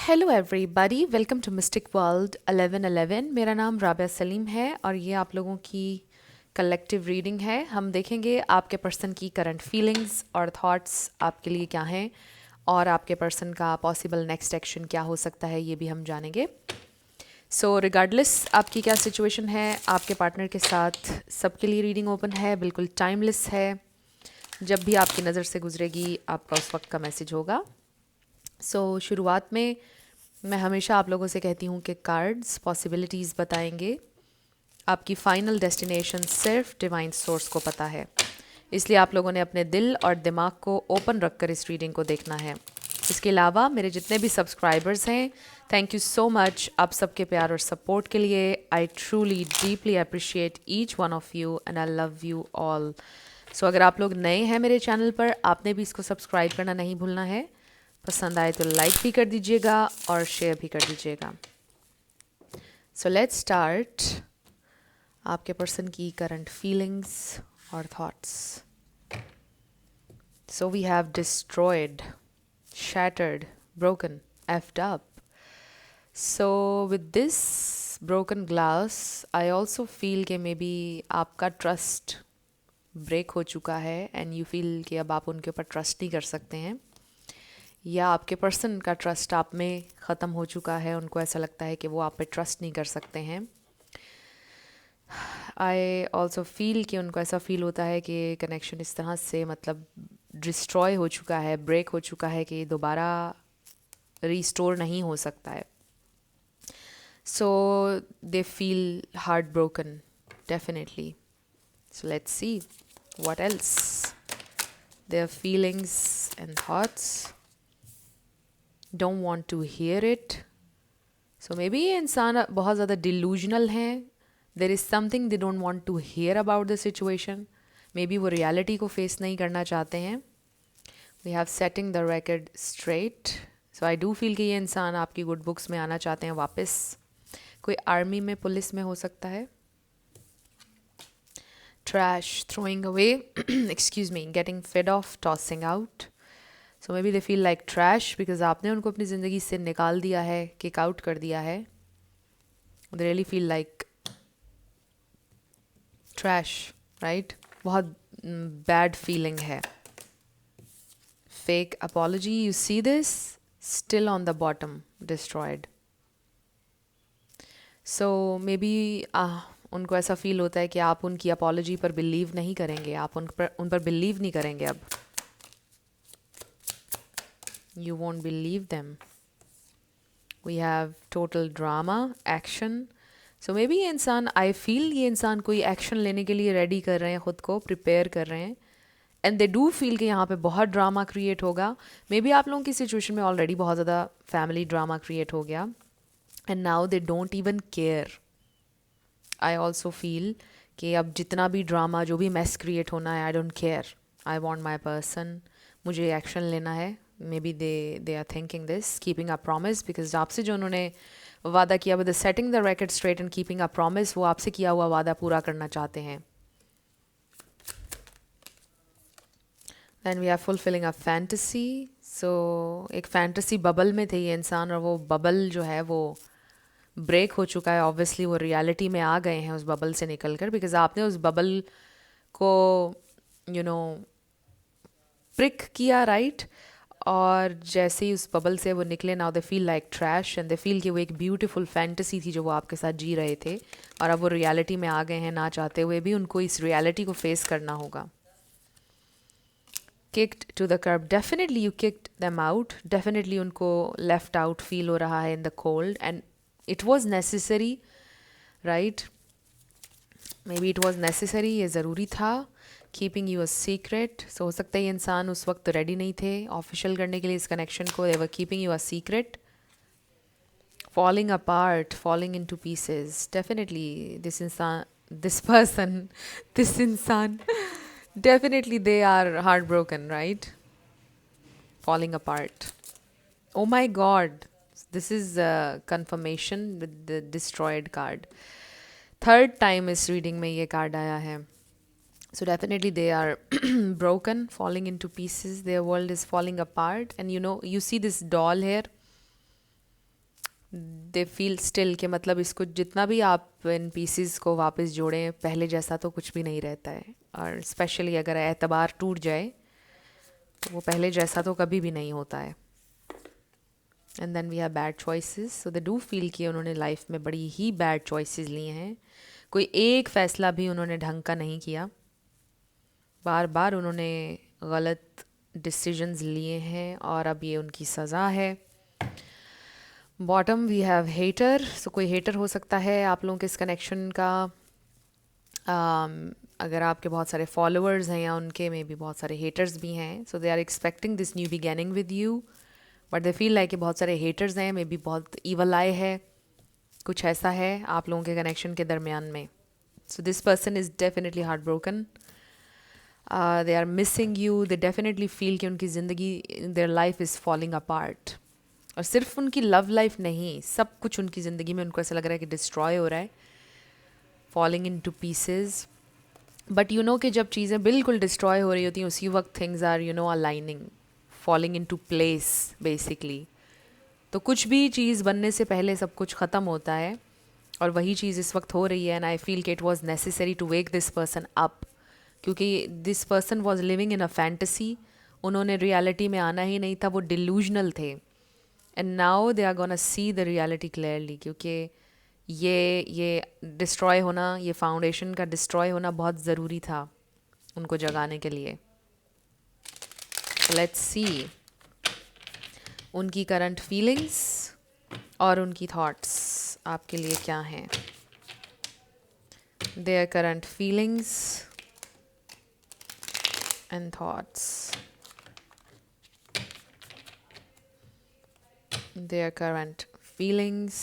Hello everybody, welcome to mystic world 1111। मेरा नाम राबिया सलीम है और ये आप लोगों की कलेक्टिव रीडिंग है। हम देखेंगे आपके पर्सन की करंट फीलिंग्स और थॉट्स आपके लिए क्या हैं और आपके पर्सन का पॉसिबल नेक्स्ट एक्शन क्या हो सकता है, ये भी हम जानेंगे। सो रिगार्डलेस आपकी क्या सिचुएशन है आपके पार्टनर के साथ, सबके लिए रीडिंग ओपन है, बिल्कुल टाइमलेस है। जब भी आपकी नज़र से गुजरेगी आपका उस वक्त का मैसेज होगा। शुरुआत में मैं हमेशा आप लोगों से कहती हूँ कि कार्ड्स पॉसिबिलिटीज़ बताएंगे। आपकी फ़ाइनल डेस्टिनेशन सिर्फ डिवाइन सोर्स को पता है, इसलिए आप लोगों ने अपने दिल और दिमाग को ओपन रखकर इस रीडिंग को देखना है। इसके अलावा मेरे जितने भी सब्सक्राइबर्स हैं, थैंक यू सो मच आप सबके प्यार और सपोर्ट के लिए। I truly deeply appreciate each one of you and I love you all. So अगर आप लोग नए हैं मेरे चैनल पर, आपने भी इसको सब्सक्राइब करना नहीं भूलना है। पसंद आए तो लाइक भी कर दीजिएगा और शेयर भी कर दीजिएगा। सो लेट्स स्टार्ट आपके पर्सन की करंट फीलिंग्स और thoughts. So we have destroyed, shattered, broken, effed up. So with this broken glass, I also feel कि maybe आपका ट्रस्ट ब्रेक हो चुका है एंड यू फील कि अब आप उनके ऊपर ट्रस्ट नहीं कर सकते हैं, या आपके पर्सन का ट्रस्ट आप में ख़त्म हो चुका है। उनको ऐसा लगता है कि वो आप पे ट्रस्ट नहीं कर सकते हैं। आई ऑल्सो फील कि उनको ऐसा फील होता है कि कनेक्शन इस तरह से मतलब डिस्ट्रॉय हो चुका है, ब्रेक हो चुका है कि दोबारा रीस्टोर नहीं हो सकता है। So they feel heartbroken definitely. So let's see what else their feelings and thoughts don't want to hear it. So maybe ये इंसान बहुत ज़्यादा delusional हैं। There is something they don't want to hear about the situation. Maybe वो reality को face नहीं करना चाहते हैं। We have setting the record straight. So I do feel कि ये इंसान आपकी गुड बुक्स में आना चाहते हैं वापस। कोई आर्मी में, पुलिस में हो सकता है। Trash, throwing away, excuse me, getting fed off, tossing out. So maybe they feel like trash because आपने उनको अपनी ज़िंदगी से निकाल दिया है, kick out कर दिया है। They really feel like trash, right? बहुत bad feeling है। Fake apology, you see this? Still on the bottom, destroyed. So maybe उनको ऐसा फील होता है कि आप उनकी अपॉलॉजी पर बिलीव नहीं करेंगे, आप उन पर बिलीव नहीं करेंगे अब। You won't believe them. We have total drama, action. So maybe ये इंसान, I feel ये इंसान कोई एक्शन लेने के लिए रेडी कर रहे हैं, ख़ुद को प्रिपेयर कर रहे हैं। एंड दे डू फील कि यहाँ पे बहुत ड्रामा क्रिएट होगा। मे बी आप लोगों की सिचुएशन में ऑलरेडी बहुत ज़्यादा फैमिली ड्रामा क्रिएट हो गया and now they don't even care. I also feel कि अब जितना भी ड्रामा, जो भी मैस क्रिएट होना है, I don't care, I want my person, मुझे एक्शन लेना है। Maybe they are thinking this, keeping a promise, because आपसे जो उन्होंने वादा किया, with setting the record straight and keeping a promise, वो आपसे किया हुआ वादा पूरा करना चाहते हैं। Then we are fulfilling a fantasy. So एक फैंटेसी बबल में थे ये इंसान और वो बबल जो है वो ब्रेक हो चुका है। ऑब्वियसली वो रियलिटी में आ गए हैं उस बबल से निकल कर, बिकॉज आपने उस बबल को प्रिक किया, राइट? और जैसे ही उस बबल से वो निकले, now they feel like trash and they feel कि वो एक ब्यूटीफुल फैंटेसी थी जो वो आपके साथ जी रहे थे, और अब वो रियलिटी में आ गए हैं। ना चाहते हुए भी उनको इस रियलिटी को फेस करना होगा। Kicked to the curb, definitely you kicked them out, definitely उनको लेफ्ट आउट फील हो रहा है in the cold, and it was necessary, right? Maybe it was necessary, ये ज़रूरी था। Keeping you a secret, so हो सकता है ये इंसान उस वक्त रेडी नहीं थे ऑफिशियल करने के लिए इस कनेक्शन को। They were keeping you a secret. Falling apart, falling into pieces, definitely this इंसान, दिस पर्सन, दिस इंसान, definitely they are heartbroken, right? Falling apart. Oh my god, this is a confirmation with the destroyed card. Third time इस reading में ये card आया है. So definitely they are broken, falling into pieces. Their world is falling apart. And you know, you see this doll here. They feel still कि मतलब इसको जितना भी आप इन पीसीज को वापस जोड़ें पहले जैसा तो कुछ भी नहीं रहता है, और स्पेशली अगर एतबार टूट जाए तो वो पहले जैसा तो कभी भी नहीं होता है. And then we have bad choices. So they do feel कि उन्होंने लाइफ में बड़ी ही बैड चॉइसेस लिए हैं. कोई एक फ़ैसला भी उन्होंने ढंग का नहीं किया. बार बार उन्होंने गलत डिसीजंस लिए हैं और अब ये उनकी सज़ा है. Bottom we have hater. So कोई हेटर हो सकता है आप लोगों के इस कनेक्शन का. अगर आपके बहुत सारे फॉलोअर्स हैं या उनके में भी बहुत सारे हेटर्स भी हैं. So they are expecting this new beginning with you, but they feel like कि बहुत सारे हेटर्स हैं, मे बी बहुत ईवल आए है. कुछ ऐसा है आप लोगों के कनेक्शन के दरमियान में. So this person is definitely heart broken. They are missing you. They definitely feel कि उनकी ज़िंदगी, their life is falling apart. और सिर्फ उनकी लव लाइफ नहीं, सब कुछ उनकी ज़िंदगी में उनको ऐसा लग रहा है कि डिस्ट्रॉय हो रहा है, falling into pieces. But you know कि जब चीज़ें बिल्कुल डिस्ट्रॉय हो रही होती हैं उसी वक्त things are aligning, falling into place basically. तो कुछ भी चीज़ बनने से पहले सब कुछ ख़त्म होता है, और वही चीज़ इस वक्त हो रही है. एंड आई फील कि it was necessary to wake this person up, क्योंकि this person was living in a fantasy. उन्होंने रियलिटी में आना ही नहीं था, वो डिल्यूजनल थे. And now they are gonna see the reality clearly, क्योंकि ये डिस्ट्रॉय होना, ये फाउंडेशन का डिस्ट्रॉय होना बहुत ज़रूरी था उनको जगाने के लिए. लेट्स सी उनकी करंट फीलिंग्स और उनकी थॉट्स आपके लिए क्या हैं. Their current feelings and thoughts. Their current feelings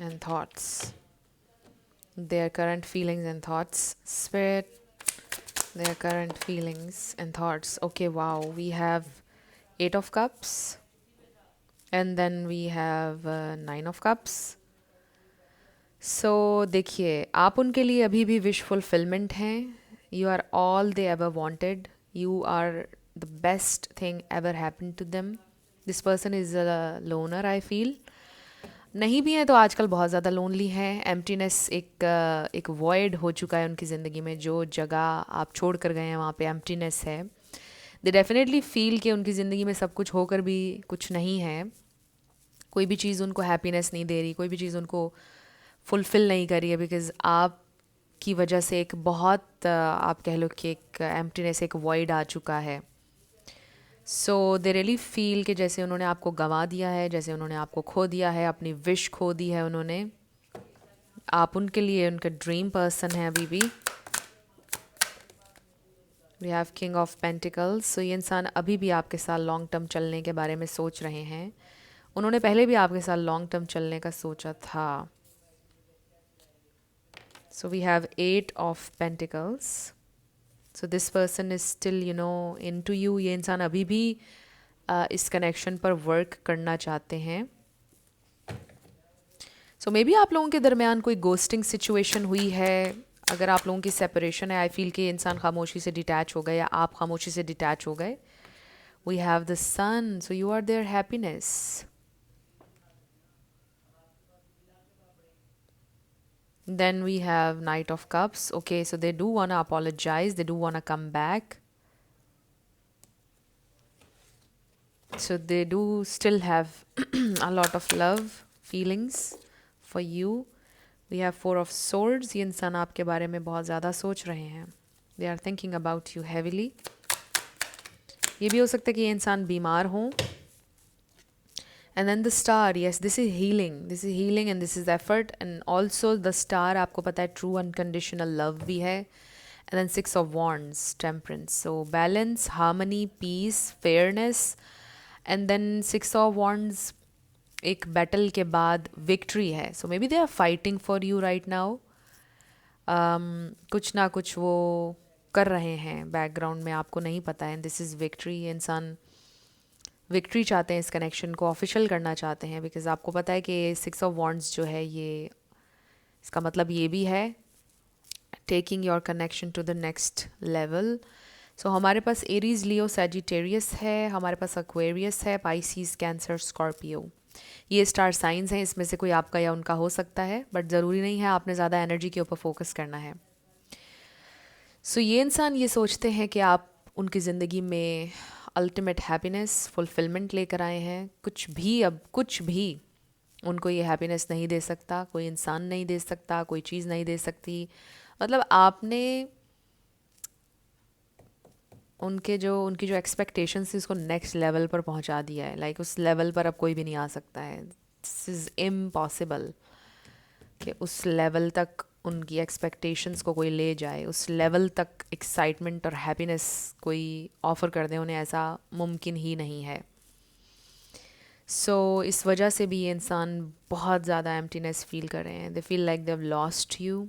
and thoughts. Their current feelings and thoughts. Spirit, their current feelings and thoughts. Okay, wow. We have 8 of Cups. And then we have 9 of Cups. So, देखिए आप उनके लिए अभी भी wish fulfilment हैं. You are all they ever wanted. You are the best thing ever happened to them. This person is a loner, I feel. नहीं भी है तो आजकल बहुत ज़्यादा लोनली हैं. एम्प्टीनेस एक वॉइड हो चुका है उनकी ज़िंदगी में. जो जगह आप छोड़ कर गए हैं वहाँ पे एम्प्टीनेस है. दे डेफिनेटली फील कि उनकी ज़िंदगी में सब कुछ होकर भी कुछ नहीं है. कोई भी चीज़ उनको हैप्पीनेस नहीं दे रही, कोई भी चीज़ उनको फुलफ़िल नहीं कर रही है, बिकॉज़ आप की वजह से एक बहुत आप कह लो कि एक एम्प्टीनेस, एक वॉइड आ चुका है. सो दे रियली फील कि जैसे उन्होंने आपको गंवा दिया है, जैसे उन्होंने आपको खो दिया है, अपनी विश खो दी है उन्होंने. आप उनके लिए उनका ड्रीम पर्सन है अभी भी. We have king of pentacles. So ये इंसान अभी भी आपके साथ लॉन्ग टर्म चलने के बारे में सोच रहे हैं. उन्होंने पहले भी आपके साथ लॉन्ग टर्म चलने का सोचा था. So we have 8 of Pentacles. So this person is still into you. ये इंसान अभी भी इस कनेक्शन पर वर्क करना चाहते हैं. So maybe आप लोगों के दरमियान कोई घोस्टिंग सिचुएशन हुई है. अगर आप लोगों की सेपरेशन है, आई फील कि इंसान खामोशी से डिटैच हो गए या आप खामोशी से डिटैच हो गए. We have the sun. So you are their happiness. Then we have Knight of Cups. Okay, so they do want to apologize. They do want to come back. So they do still have a lot of love, feelings for you. We have 4 of Swords. ये इंसान आपके बारे में बहुत ज़्यादा सोच रहे हैं. They are thinking about you heavily. ये भी हो सकता है कि ये इंसान बीमार हो. And then the star, yes, this is healing. This is healing and this is effort. And also the star, आपको पता है true unconditional love भी है. And then 6 of Wands, temperance. So balance, harmony, peace, fairness. And then 6 of Wands, एक battle के बाद victory है. So maybe they are fighting for you right now. कुछ ना कुछ वो कर रहे हैं बैकग्राउंड में, आपको नहीं पता है. This is victory. ये इंसान विक्ट्री चाहते हैं, इस कनेक्शन को ऑफिशियल करना चाहते हैं. बिकॉज आपको पता है कि 6 ऑफ वॉन्ड्स जो है, ये इसका मतलब ये भी है taking your connection to the next level. So हमारे पास एरीज, लियो, सैजिटेरियस है, हमारे पास एक्वेरियस है, पाइसीज, कैंसर, स्कॉर्पियो। ये स्टार साइंस हैं, इसमें से कोई आपका या उनका हो सकता है, बट ज़रूरी नहीं है, आपने ज़्यादा एनर्जी के ऊपर फोकस करना है। सो ये इंसान ये सोचते हैं कि आप उनकी ज़िंदगी में अल्टीमेट हैप्पीनेस, फुलफिलमेंट लेकर आए हैं। कुछ भी उनको ये हैप्पीनेस नहीं दे सकता, कोई इंसान नहीं दे सकता, कोई चीज़ नहीं दे सकती। मतलब आपने उनकी जो एक्सपेक्टेशंस थी उसको नेक्स्ट लेवल पर पहुंचा दिया है। लाइक उस लेवल पर अब कोई भी नहीं आ सकता है। दिस इज़ इम्पॉसिबल कि उस लेवल तक उनकी एक्सपेक्टेशंस को कोई ले जाए, उस लेवल तक एक्साइटमेंट और हैप्पीनेस कोई ऑफ़र कर दे उन्हें, ऐसा मुमकिन ही नहीं है। इस वजह से भी ये इंसान बहुत ज़्यादा एम्प्टीनेस फील कर रहे हैं। दे feel like they have lost you.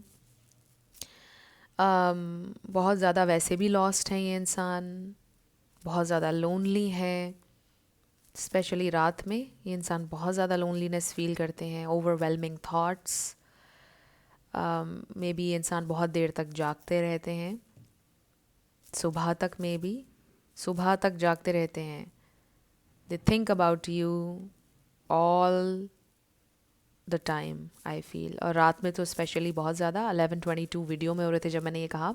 बहुत ज़्यादा वैसे भी लॉस्ट हैं ये इंसान, बहुत ज़्यादा लोनली है। स्पेशली रात में ये इंसान बहुत ज़्यादा लोनलीनेस फील करते हैं, ओवरवेलमिंग थाट्स। मे बी ये इंसान बहुत देर तक जागते रहते हैं, सुबह तक जागते रहते हैं। They think about you all the time, I feel. और रात में तो स्पेशली बहुत ज़्यादा। 11:22 वीडियो में हो रहे थे जब मैंने ये कहा।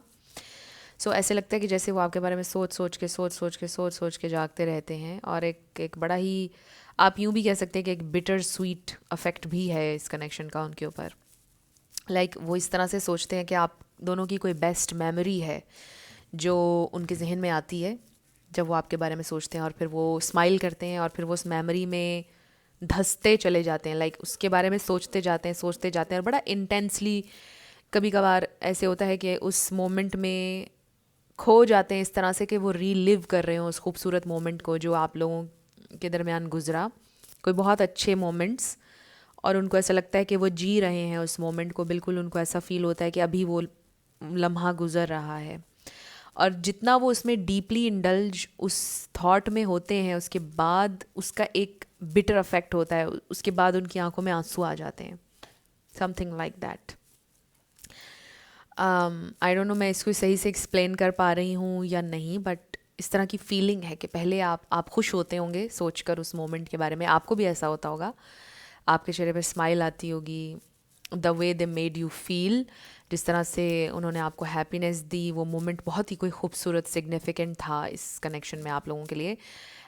ऐसे लगता है कि जैसे वो आपके बारे में सोच के जागते रहते हैं। और एक बड़ा ही, आप यूँ भी कह सकते हैं कि एक बिटर स्वीट अफेक्ट भी है इस कनेक्शन का उनके ऊपर। वो इस तरह से सोचते हैं कि आप दोनों की कोई बेस्ट मेमोरी है जो उनके जहन में आती है जब वो आपके बारे में सोचते हैं, और फिर वो स्माइल करते हैं और फिर वो उस मेमोरी में धंसते चले जाते हैं। उसके बारे में सोचते जाते हैं और बड़ा इंटेंसली कभी कभार ऐसे होता है कि उस मोमेंट में खो जाते हैं, इस तरह से कि वो रीलिव कर रहे हो उस खूबसूरत मोमेंट को जो आप लोगों के दरमियान गुजरा, कोई बहुत अच्छे मोमेंट्स। और उनको ऐसा लगता है कि वो जी रहे हैं उस मोमेंट को, बिल्कुल उनको ऐसा फील होता है कि अभी वो लम्हा गुजर रहा है। और जितना वो उसमें डीपली इंडल्ज उस थॉट में होते हैं, उसके बाद उसका एक बिटर अफेक्ट होता है, उसके बाद उनकी आंखों में आंसू आ जाते हैं, something like that. I don't know मैं इसको सही से एक्सप्लेन कर पा रही हूँ या नहीं, बट इस तरह की फीलिंग है कि पहले आप खुश होते होंगे सोचकर उस मोमेंट के बारे में, आपको भी ऐसा होता होगा, आपके चेहरे पर स्माइल आती होगी। The way they made you feel, जिस तरह से उन्होंने आपको हैप्पीनेस दी, वो मोमेंट बहुत ही कोई खूबसूरत सिग्निफिकेंट था इस कनेक्शन में आप लोगों के लिए।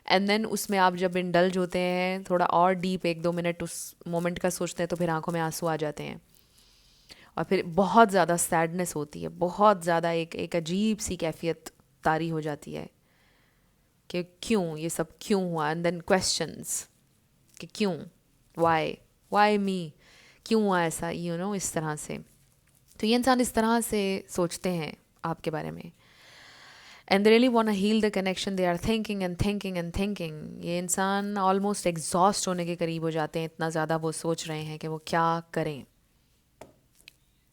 एंड देन उसमें आप जब इंडल्ज होते हैं थोड़ा और डीप 1-2 मिनट उस मोमेंट का सोचते हैं, तो फिर आंखों में आंसू आ जाते हैं और फिर बहुत ज़्यादा सैडनेस होती है, बहुत ज़्यादा एक अजीब सी कैफियत तारी हो जाती है कि क्यों ये सब क्यों हुआ। एंड देन क्वेश्चंस कि क्यों, वाई मी, क्यों हुआ ऐसा, इस तरह से। तो ये इंसान इस तरह से सोचते हैं आपके बारे में। And they really want to heal the connection, they are thinking and thinking and thinking. ये इंसान ऑलमोस्ट एग्जॉस्ट होने के करीब हो जाते हैं, इतना ज़्यादा वो सोच रहे हैं कि वो क्या करें,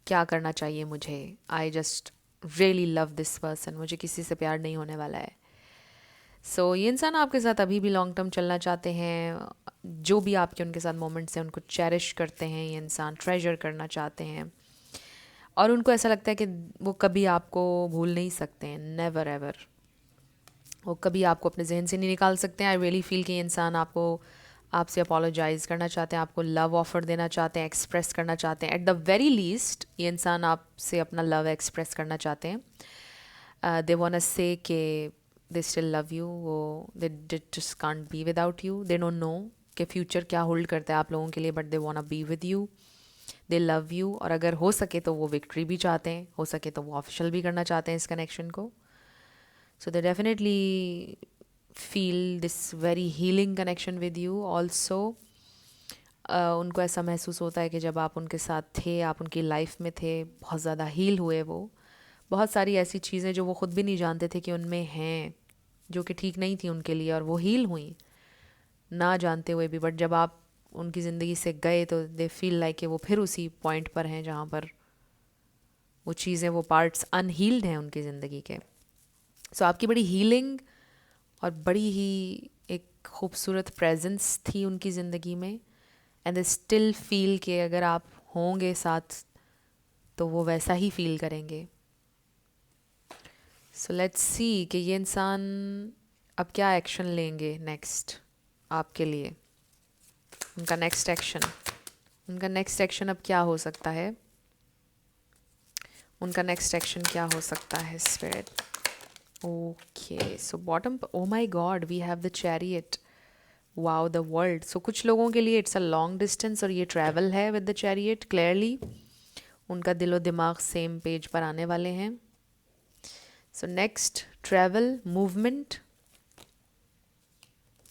क्या करना चाहिए मुझे। I just really love this person, मुझे किसी से प्यार नहीं होने वाला है। ये इंसान आपके साथ अभी भी लॉन्ग टर्म चलना चाहते हैं। जो भी आपके उनके साथ मोमेंट्स हैं उनको चेरिश करते हैं ये इंसान, ट्रेजर करना चाहते हैं। और उनको ऐसा लगता है कि वो कभी आपको भूल नहीं सकते हैं, नेवर एवर। वो कभी आपको अपने जहन से नहीं निकाल सकते हैं। आई रियली फील कि ये इंसान आपसे अपोलोजाइज़ करना चाहते हैं, आपको लव ऑफ़र देना चाहते हैं, एक्सप्रेस करना चाहते हैं। एट द वेरी लीस्ट ये इंसान आपसे अपना लव एक्सप्रेस करना चाहते हैं। दे वांट टू से कि दे स्टिल लव यू, वो they just can't be without you. They don't know कि फ्यूचर क्या होल्ड करता है आप लोगों के लिए, but they want to be with you, they love you. और अगर हो सके तो वो विक्ट्री भी चाहते हैं, हो सके तो वो ऑफिशियल भी करना चाहते हैं इस कनेक्शन को। So they definitely feel this very healing connection with you also. उनको ऐसा महसूस होता है कि जब आप उनके साथ थे, आप उनकी लाइफ में थे, बहुत ज़्यादा हील हुए वो। बहुत सारी ऐसी चीज़ें जो वो ख़ुद भी नहीं जानते थे कि उनमें हैं, जो कि ठीक नहीं थी उनके लिए, और वो हील हुई ना जानते हुए भी। बट जब आप उनकी ज़िंदगी से गए तो दे फील लाइक कि वो फिर उसी पॉइंट पर हैं जहाँ पर वो चीज़ें, वो पार्ट्स अनहील्ड हैं उनकी ज़िंदगी के। आपकी बड़ी हीलिंग और बड़ी ही एक खूबसूरत प्रेजेंस थी उनकी ज़िंदगी में। एंड दे स्टिल फील कि अगर आप होंगे साथ तो वो वैसा ही फील करेंगे। सो लेट्स सी कि ये इंसान अब क्या एक्शन लेंगे नेक्स्ट आपके लिए। उनका नेक्स्ट एक्शन अब क्या हो सकता है? उनका नेक्स्ट एक्शन क्या हो सकता है spirit? Okay, so bottom, oh my God, we have the chariot. Wow, the world. So कुछ लोगों के लिए इट्स अ लॉन्ग डिस्टेंस और ये ट्रैवल है विद द चैरियट। क्लियरली उनका दिलो दिमाग सेम पेज पर आने वाले हैं। So next, travel, movement.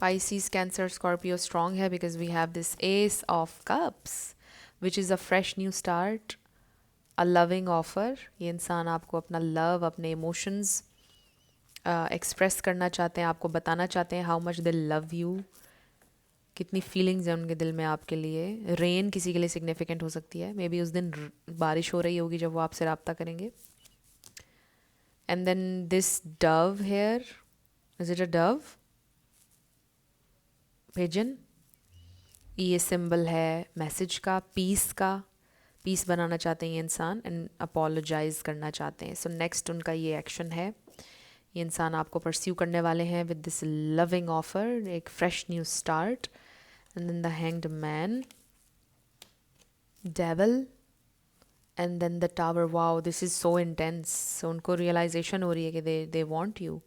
Pisces, Cancer, Scorpio strong है because we have this Ace of Cups, which is a fresh new start, a loving offer. ये इंसान आपको अपना लव, अपने इमोशंस एक्सप्रेस करना चाहते हैं, आपको बताना चाहते हैं how much they love you, कितनी फीलिंग्स हैं उनके दिल में आपके लिए। रेन किसी के लिए सिग्निफिकेंट हो सकती है, मे बी उस दिन बारिश हो रही होगी जब वो आपसे रब्ता करेंगे। And then this dove here, is it a dove? Pigeon. ये सिंबल है मैसेज का, पीस का। पीस बनाना चाहते हैं ये इंसान एंड अपोलोजाइज करना चाहते हैं। सो नेक्स्ट उनका ये एक्शन है। ये इंसान आपको परस्यू करने वाले हैं विद दिस लविंग ऑफर, एक fresh new start. And then the hanged man, devil, and then the tower. Wow, this is so intense. So उनको रियलाइजेशन हो रही है कि they want you.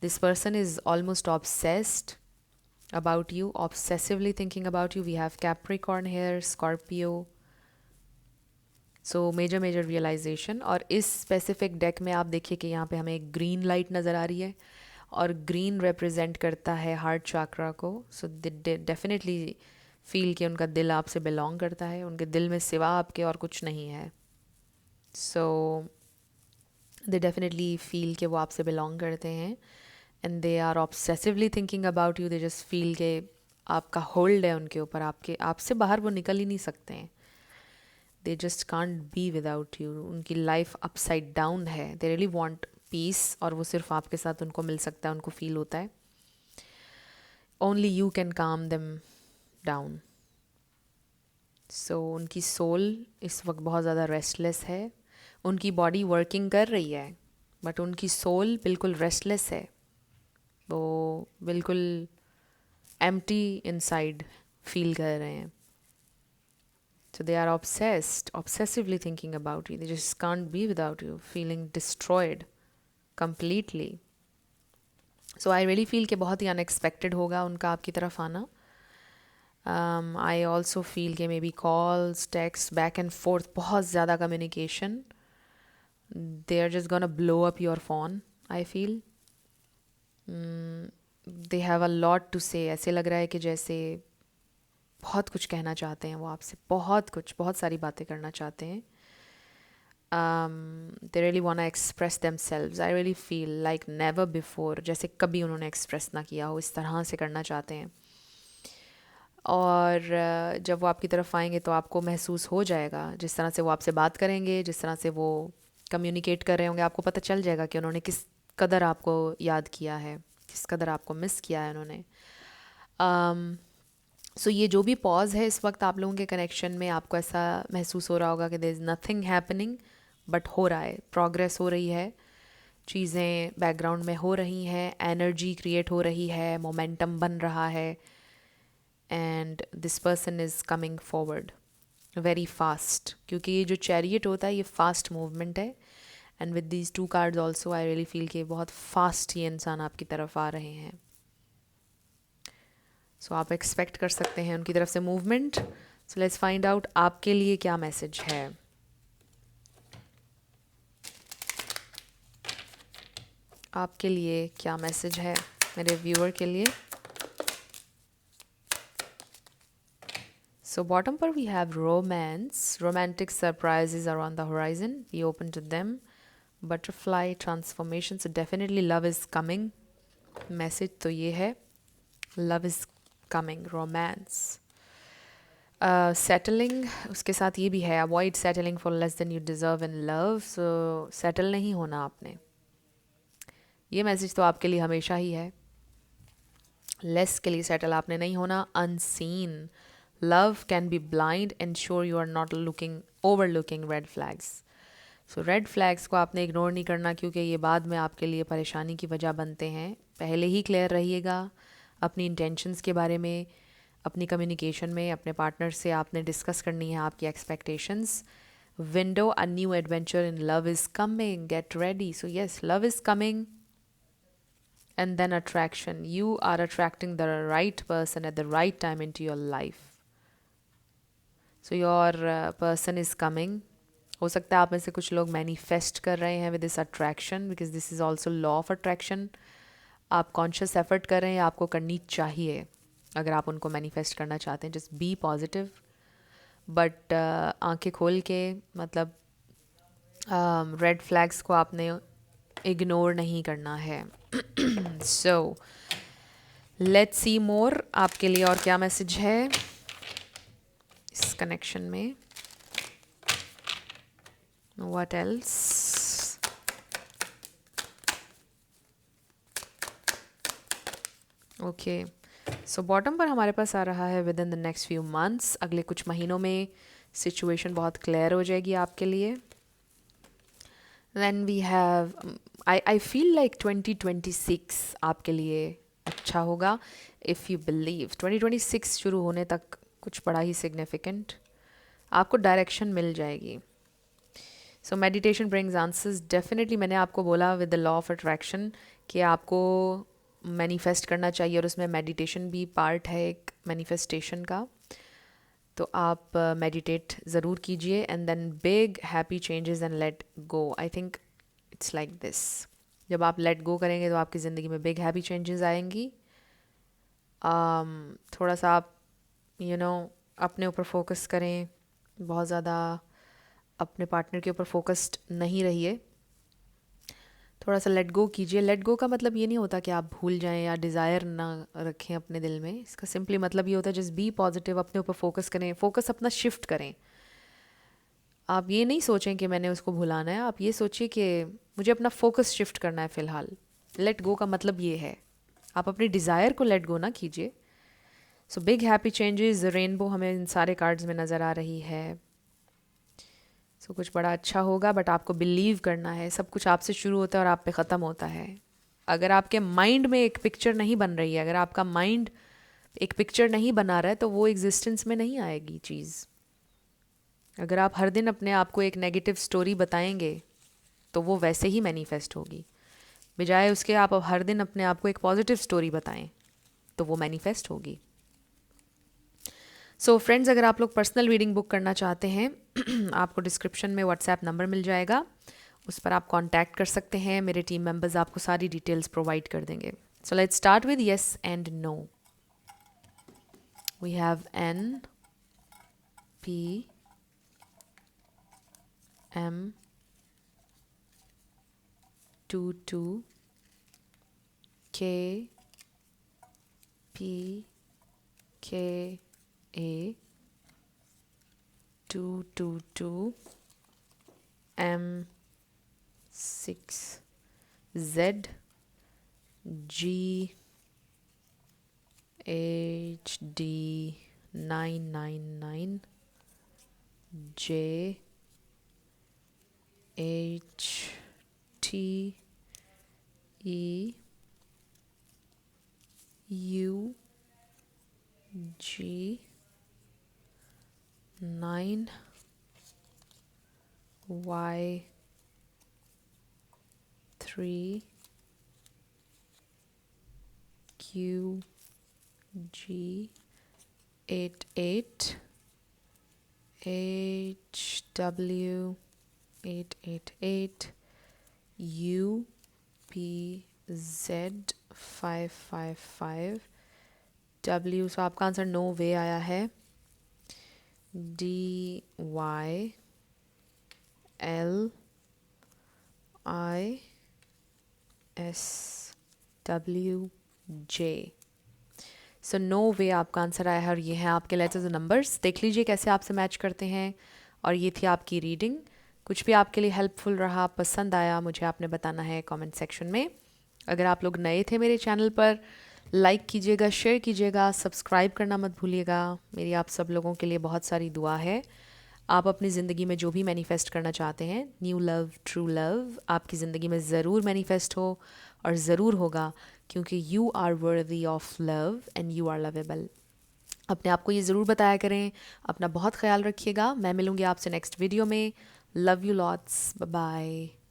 This person is almost obsessed about you, obsessively thinking about you. We have Capricorn here, Scorpio. So major realization। और इस specific deck में आप देखिए कि यहाँ पे हमें एक ग्रीन लाइट नज़र आ रही है और ग्रीन रिप्रेजेंट करता है हार्ट चाक्रा को। सो दे डेफिनेटली फील कि उनका दिल आपसे बिलोंग करता है, उनके दिल में सिवा आपके और कुछ नहीं है। सो दे डेफिनेटली फील कि वो आपसे बिलोंग करते हैं and they are obsessively thinking about you. They just feel के आपका होल्ड है उनके ऊपर, आपके आपसे बाहर वो निकल ही नहीं सकते हैं। दे just can't be without you. उनकी लाइफ अपसाइड डाउन है। दे रियली वांट पीस और वो सिर्फ आपके साथ उनको मिल सकता है, उनको फील होता है। Only you can calm them down. So उनकी सोल इस वक्त बहुत ज़्यादा रेस्टलेस है। उनकी बॉडी वर्किंग कर रही है बट उनकी सोल बिल्कुल रेस्टलेस है। वो बिल्कुल एम्प्टी इनसाइड फील कर रहे हैं। So they are obsessed, obsessively thinking about you. They just can't be without you, feeling destroyed completely. So I really feel कि बहुत ही अनएक्सपेक्टेड होगा उनका आपकी तरफ आना। आई ऑल्सो फील कि maybe calls, text, back and forth, बहुत ज़्यादा communication. They are just gonna blow up your phone, I feel. They have a lot to say. ऐसे लग रहा है कि जैसे बहुत कुछ कहना चाहते हैं वो आपसे, बहुत कुछ, बहुत सारी बातें करना चाहते हैं। दे रियली वांट एक्सप्रेस देमसेल्व्स। आई really feel like never before, जैसे कभी उन्होंने एक्सप्रेस ना किया हो, इस तरह से करना चाहते हैं। और जब वो आपकी तरफ आएंगे तो आपको महसूस हो जाएगा, जिस तरह से वो आपसे बात करेंगे, जिस तरह से वो कम्युनिकेट कर रहे होंगे, आपको पता चल जाएगा कि उन्होंने किस कदर आपको याद किया है, किस कदर आपको मिस किया है उन्होंने। सो ये जो भी पॉज है इस वक्त आप लोगों के कनेक्शन में, आपको ऐसा महसूस हो रहा होगा कि there is nothing happening, but हो रहा है, प्रोग्रेस हो रही है, चीज़ें बैकग्राउंड में हो रही हैं, एनर्जी क्रिएट हो रही है, मोमेंटम बन रहा है। And this person is coming forward very fast, क्योंकि ये जो चैरियट होता है ये फास्ट मूवमेंट है। And with these two cards also I really feel कि बहुत फास्ट ये इंसान आपकी तरफ आ रहे हैं। सो आप एक्सपेक्ट कर सकते हैं उनकी तरफ से movement. So let's find out आपके लिए क्या मैसेज है। आपके लिए क्या मैसेज है मेरे व्यूअर के लिए। सो बॉटम पर we have romance, romantic surprises are on the horizon, be open to them, butterfly, transformation. So definitely love is coming. Message तो ये है, love is coming, romance. Settling, उसके साथ ये भी है, avoid settling for less than you deserve in love. So settle नहीं होना आपने, ये मैसेज तो आपके लिए हमेशा ही है। लेस के लिए सेटल आपने नहीं होना। Unseen, love can be blind, ensure you are not looking, overlooking red flags. So red flags को आपने इग्नोर नहीं करना, क्योंकि ये बाद में आपके लिए परेशानी की वजह बनते हैं। पहले ही क्लियर रहिएगा अपनी इंटेंशंस के बारे में, अपनी कम्युनिकेशन में अपने पार्टनर से आपने डिस्कस करनी है आपकी expectations. Window, a new adventure in love is coming, get ready. So yes, love is coming, and then attraction. You are attracting the right person at the right time into your life. So your person is coming. हो सकता है आप में से कुछ लोग manifest कर रहे हैं with this attraction, because this is also law of attraction. आप कॉन्शियस एफर्ट कर रहे हैं, आपको करनी चाहिए अगर आप उनको मैनिफेस्ट करना चाहते हैं। जस्ट बी पॉजिटिव, बट आंखें खोल के, मतलब रेड फ्लैग्स को आपने इग्नोर नहीं करना है। सो लेट्स सी मोर, आपके लिए और क्या मैसेज है इस कनेक्शन में। What else? Okay, so bottom पर हमारे पास आ रहा है with in the next few months, अगले कुछ महीनों में सिचुएशन बहुत क्लियर हो जाएगी आपके लिए। Then we have, I feel like 2026 आपके लिए अच्छा होगा इफ़ यू बिलीव। 2026 शुरू होने तक कुछ बड़ा ही सिग्निफिकेंट आपको डायरेक्शन मिल जाएगी। So meditation brings answers. Definitely मैंने आपको बोला with the law of attraction कि आपको मैनिफेस्ट करना चाहिए, और उसमें मेडिटेशन भी पार्ट है एक मैनिफेस्टेशन का। तो आप मेडिटेट ज़रूर कीजिए, and then big happy changes and let go. I think it's like this, जब आप लेट गो करेंगे तो आपकी ज़िंदगी में बिग हैप्पी चेंजेस आएंगी। थोड़ा सा आप अपने ऊपर फोकस करें, बहुत ज़्यादा अपने पार्टनर के ऊपर फोकस्ड नहीं रहिए, थोड़ा सा लेट गो कीजिए। लेट गो का मतलब ये नहीं होता कि आप भूल जाएं या डिज़ायर ना रखें अपने दिल में। इसका सिंपली मतलब ये होता है जस्ट बी पॉजिटिव, अपने ऊपर फोकस करें, फोकस अपना शिफ्ट करें। आप ये नहीं सोचें कि मैंने उसको भुलाना है, आप ये सोचिए कि मुझे अपना फोकस शिफ्ट करना है फ़िलहाल। लेट गो का मतलब ये है, आप अपनी डिज़ायर को लेट गो ना कीजिए। So big happy changes, rainbow हमें इन सारे कार्ड्स में नज़र आ रही है। सो कुछ बड़ा अच्छा होगा, बट आपको बिलीव करना है। सब कुछ आपसे शुरू होता है और आप पे ख़त्म होता है। अगर आपके माइंड में एक पिक्चर नहीं बन रही है, अगर आपका माइंड एक पिक्चर नहीं बना रहा है, तो वो एग्जिस्टेंस में नहीं आएगी चीज़। अगर आप हर दिन अपने आप को एक नेगेटिव स्टोरी बताएंगे तो वो वैसे ही मैनिफेस्ट होगी, बजाय उसके आप हर दिन अपने आप को एक पॉजिटिव स्टोरी बताएं तो वो मैनिफेस्ट होगी। सो फ्रेंड्स, अगर आप लोग पर्सनल रीडिंग बुक करना चाहते हैं आपको डिस्क्रिप्शन में व्हाट्सएप नंबर मिल जाएगा, उस पर आप कांटेक्ट कर सकते हैं। मेरे टीम मेंबर्स आपको सारी डिटेल्स प्रोवाइड कर देंगे। So let's start with yes and no. We have N P M 22 K P K A 222 M 6 Z G H D 999 J H T E U G 9 Y 3 Q G 88 H W 888 U P Z 555 W। सो आपका answer no वे आया है। D Y L I S W J। So no way आपका answer आया है, और ये हैं आपके लेटर्स और नंबर्स। देख लीजिए कैसे आपसे मैच करते हैं। और ये थी आपकी रीडिंग। कुछ भी आपके लिए हेल्पफुल रहा, पसंद आया, मुझे आपने बताना है कमेंट सेक्शन में। अगर आप लोग नए थे मेरे चैनल पर, लाइक कीजिएगा, शेयर कीजिएगा, सब्सक्राइब करना मत भूलिएगा। मेरी आप सब लोगों के लिए बहुत सारी दुआ है। आप अपनी ज़िंदगी में जो भी मैनिफेस्ट करना चाहते हैं, न्यू लव, ट्रू लव, आपकी ज़िंदगी में ज़रूर मैनिफेस्ट हो और ज़रूर होगा, क्योंकि you are worthy of love and you are lovable. अपने आप को ये ज़रूर बताया करें। अपना बहुत ख्याल रखिएगा। मैं मिलूँगी आपसे नेक्स्ट वीडियो में। Love you lots, bye bye.